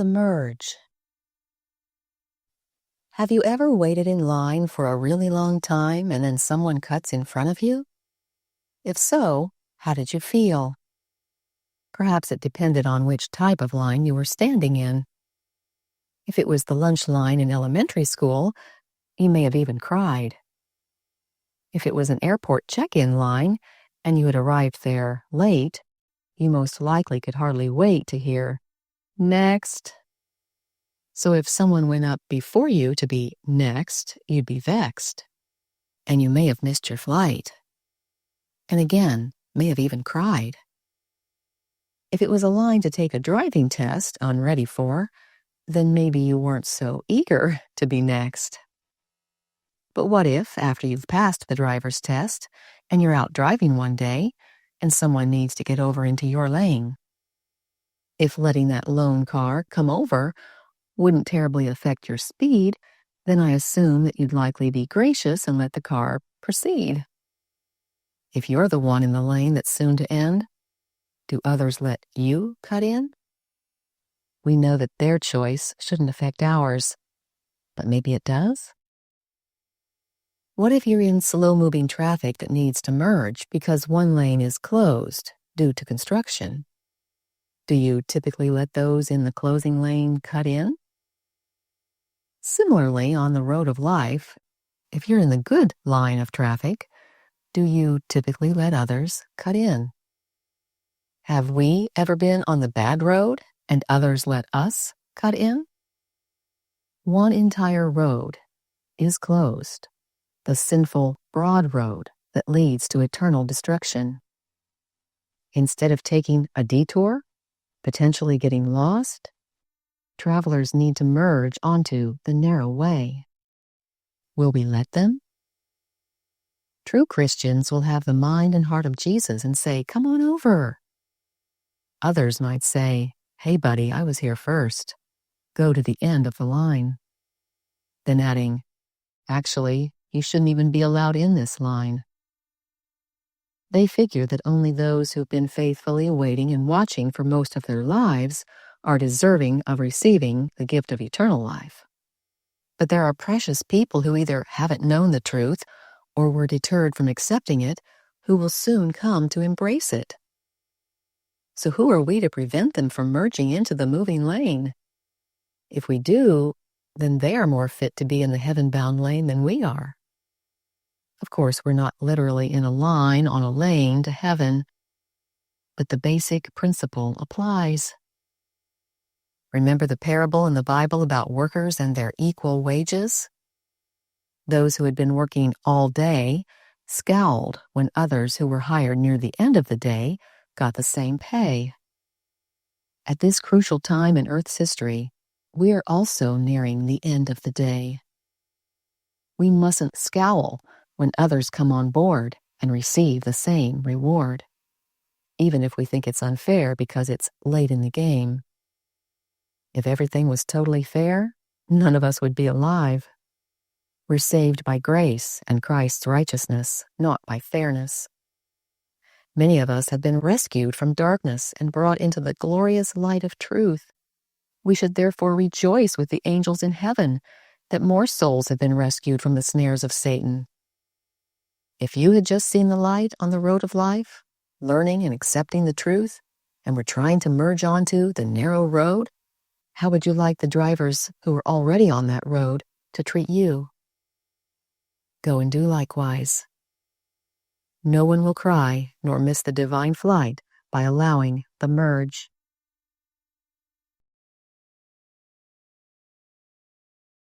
the merge. Have you ever waited in line for a really long time and then someone cuts in front of you? If so, how did you feel? Perhaps it depended on which type of line you were standing in. If it was the lunch line in elementary school, you may have even cried. If it was an airport check-in line and you had arrived there late, you most likely could hardly wait to hear, "Next." So if someone went up before you to be next, you'd be vexed. And you may have missed your flight. And again, may have even cried. If it was a line to take a driving test, unready for, then maybe you weren't so eager to be next. But what if, after you've passed the driver's test, and you're out driving one day, and someone needs to get over into your lane? If letting that lone car come over wouldn't terribly affect your speed, then I assume that you'd likely be gracious and let the car proceed. If you're the one in the lane that's soon to end, do others let you cut in? We know that their choice shouldn't affect ours, but maybe it does? What if you're in slow-moving traffic that needs to merge because one lane is closed due to construction? Do you typically let those in the closing lane cut in? Similarly, on the road of life, if you're in the good line of traffic, do you typically let others cut in? Have we ever been on the bad road and others let us cut in? One entire road is closed, the sinful broad road that leads to eternal destruction. Instead of taking a detour, potentially getting lost, travelers need to merge onto the narrow way. Will we let them? True Christians will have the mind and heart of Jesus and say, "Come on over." Others might say, "Hey buddy, I was here first. Go to the end of the line." Then adding, "Actually, you shouldn't even be allowed in this line." They figure that only those who've been faithfully waiting and watching for most of their lives are deserving of receiving the gift of eternal life. But there are precious people who either haven't known the truth or were deterred from accepting it, who will soon come to embrace it. So who are we to prevent them from merging into the moving lane? If we do, then they are more fit to be in the heaven-bound lane than we are. Of course, we're not literally in a line on a lane to heaven, but the basic principle applies. Remember the parable in the Bible about workers and their equal wages? Those who had been working all day scowled when others who were hired near the end of the day got the same pay. At this crucial time in Earth's history, we are also nearing the end of the day. We mustn't scowl when others come on board and receive the same reward, even if we think it's unfair because it's late in the game. If everything was totally fair, none of us would be alive. We're saved by grace and Christ's righteousness, not by fairness. Many of us have been rescued from darkness and brought into the glorious light of truth. We should therefore rejoice with the angels in heaven that more souls have been rescued from the snares of Satan. If you had just seen the light on the road of life, learning and accepting the truth, and were trying to merge onto the narrow road, how would you like the drivers who are already on that road to treat you? Go and do likewise. No one will cry nor miss the divine flight by allowing the merge.